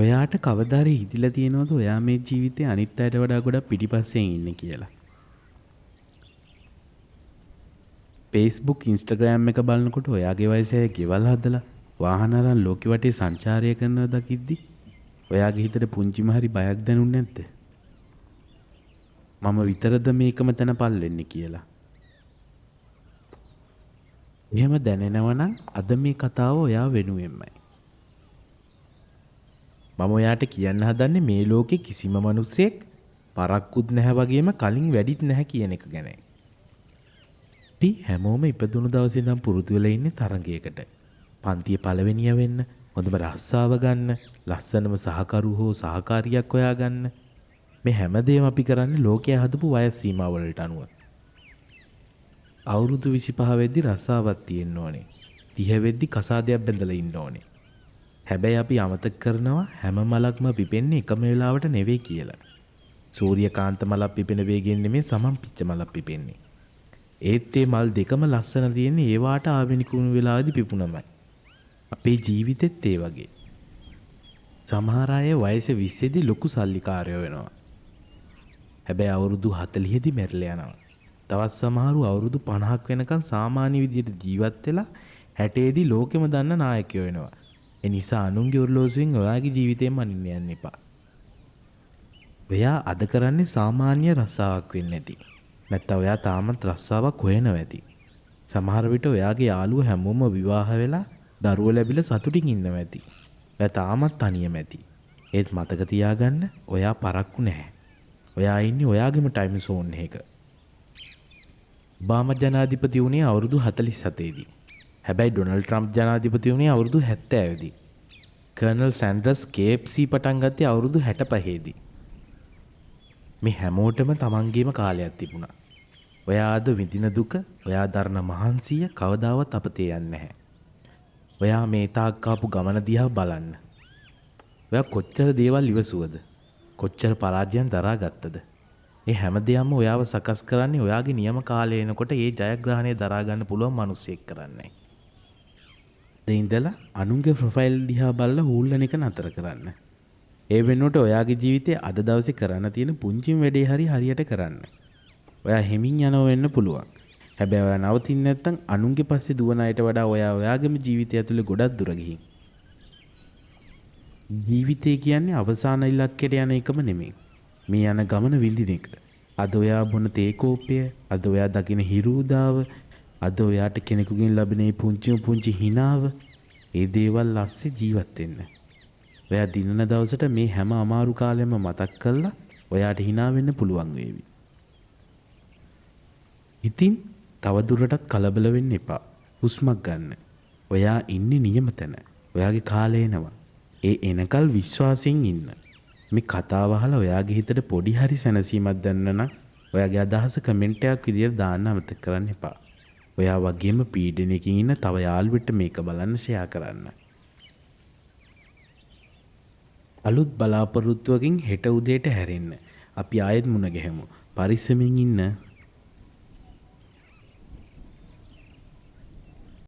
ඔයාට කවදා හරි හිතිලා තියෙනවද ඔයා මේ ජීවිතේ අනිත් අයට වඩා ගොඩක් පිටිපස්සෙන් ඉන්නේ කියලා? Facebook Instagram එක බලනකොට ඔයාගේ වයසේ ගෙවල් හදලා වාහන අරන් ලෝකෙ වටේ සංචාරය කරනවා දකිද්දි ඔයාගේ හිතට පුංචිම හරි බයක් දැනුන්නේ නැද්ද? මම විතරද මේකම තැන පල්ලෙන්නේ කියලා. එහෙම දැනෙනවා නම් අද මේ කතාව ඔයා වෙනුවෙන්මයි. මම ඔයාට කියන්න හදන්නේ මේ ලෝකේ කිසිම මිනිසෙක් පරක්කුත් නැහැ වගේම කලින් වැඩිත් නැහැ කියන එක ගැනයි. අපි හැමෝම ඉපදුණු දවසේ ඉඳන් පුරුදු වෙලා ඉන්නේ තරඟයකට. පන්තියේ පළවෙනිය වෙන්න, හොඳම රස්සාව ගන්න, ලස්සනම සහකරු හෝ සහකාරියක් හොයාගන්න. මේ හැමදේම අපි කරන්නේ ලෝකයේ හදපු වයස් සීමාවලට අනුව. අවුරුදු 25 වෙද්දි රස්සාවක් තියෙන්න ඕනේ. 30 වෙද්දි කසාදයක් බැඳලා ඉන්න ඕනේ. හැබැයි අපි අමතක කරනවා හැම මලක්ම පිපෙන්නේ එකම වෙලාවට නෙවෙයි කියලා. සූර්යකාන්ත මලක් පිපෙන වේගයෙන් නෙමෙයි සමන් පිච්ච මලක් පිපෙන්නේ. ඒත් මේ මල් දෙකම ලස්සන තියෙන්නේ ඒවාට ආවෙනික වුණු වෙලාවේදී පිපුණමයි. අපේ ජීවිතෙත් ඒ වගේ. සමහර අය වයස 20 දී ලොකු සල්ලිකාරයෝ වෙනවා. හැබැයි අවුරුදු 40 දී මැරිලා යනවා. තවත් සමහරු අවුරුදු 50ක් වෙනකන් සාමාන්‍ය විදියට ජීවත් වෙලා 60 දී ලෝකෙම දන්න නායකයෝ වෙනවා. ඒ නිසා අනුන්ගේ ඔරලෝසුවෙන් ඔයාගේ ජීවිතේම අනින්න යන්න එපා. ඔයා අද කරන්නේ සාමාන්‍ය රස්සාවක් වෙන්නේ නැති. නැත්නම් ඔයා තාමත් රස්සාවක් හොයනවා ඇති. සමහර විට ඔයාගේ යාළුවෝ හැමෝම විවාහ වෙලා දරුවෝ ලැබිලා සතුටින් ඉන්නවා ඇති. ඔයා තාමත් තනියම ඇති. ඒත් මතක තියාගන්න ඔයා පරක්කු නැහැ. ඔයා ඉන්නේ ඔයාගේම ටයිම් සෝන් එකක. ඔබාමා ජනාධිපති වුණේ අවුරුදු 47 දී. හැබැයි ඩොනල්ඩ් ට්‍රම්ප් ජනාධිපති වුණේ අවුරුදු 70 දී. කර්නල් සැන්ඩර්ස් KFC පටන් ගත්තේ අවුරුදු 65 දී. මේ හැමෝටම තමන්ගේම කාලයක් තිබුණා. ඔයා අද විඳින දුක, ඔයා දරන මහන්සිය කවදාවත් අපතේ යන්නේ නැහැ. ඔයා මේ තාක් ආපු ගමන දිහා බලන්න. ඔයා කොච්චර දේවල් ඉවසුවද? කොච්චර පරාජයන් දරාගත්තද? මේ හැමදේම ඔයාව සකස් කරන්නේ ඔයාගේ නියම කාලය එනකොට ඒ ජයග්‍රහණය දරා ගන්න පුළුවන් මිනිසෙක් කරන්නයි. දෙයින්දලා අනුන්ගේ ප්‍රොෆයිල් දිහා බලලා හූල්ලන එක නතර කරන්න. ඒ වෙනුවට ඔයාගේ ජීවිතයේ අද දවසේ කරන්න තියෙන පුංචිම වැඩේ හරියට කරන්න. ඔයා හිමින් යනව වෙන්න පුළුවන්. හැබැයි ඔයා නවතින්නේ නැත්නම් අනුන්ගේ පස්සේ දුවන අයට වඩා ඔයා ඔයාගේම ජීවිතය ඇතුලේ ගොඩක් දුර ගිහින්. ජීවිතය කියන්නේ අවසාන ඉලක්කයට යන එකම නෙමෙයි. මේ යන ගමන විඳින එක. අද ඔයා බොන තේ කෝප්පය, අද ඔයා දකින හිරුදාව, අද ඔයාට කෙනෙකුගෙන් ලැබෙන පුංචි හිනාව, ඒ දේවල් ඇස්සේ ජීවත් වෙන්න. ඔයා දිනන දවසට මේ හැම අමාරු කාලෙම මතක් කරලා ඔයාට hina වෙන්න පුළුවන් වේවි. ඉතින් තව දුරටත් කලබල වෙන්න එපා. හුස්මක් ගන්න. ඔයා ඉන්නේ නියම තැන. ඔයාගේ කාලය එනවා. ඒ එනකල් විශ්වාසයෙන් ඉන්න. මේ කතාව අහලා ඔයාගේ හිතට පොඩි හරි සැනසීමක් දැනන නම් ඔයාගේ අදහස කමෙන්ට් එකක් විදියට දාන්න අමතක කරන්න එපා. ඔයා වගේම පීඩනයකින් ඉන්න තව යාළුවෙක්ට මේක බලන්න ෂෙයා කරන්න. අලුත් බලාපොරොත්තුවකින් හෙට උදේට හැරෙන්න. අපි ආයෙත් මුණ ගැහෙමු. පරිස්සමින් ඉන්න.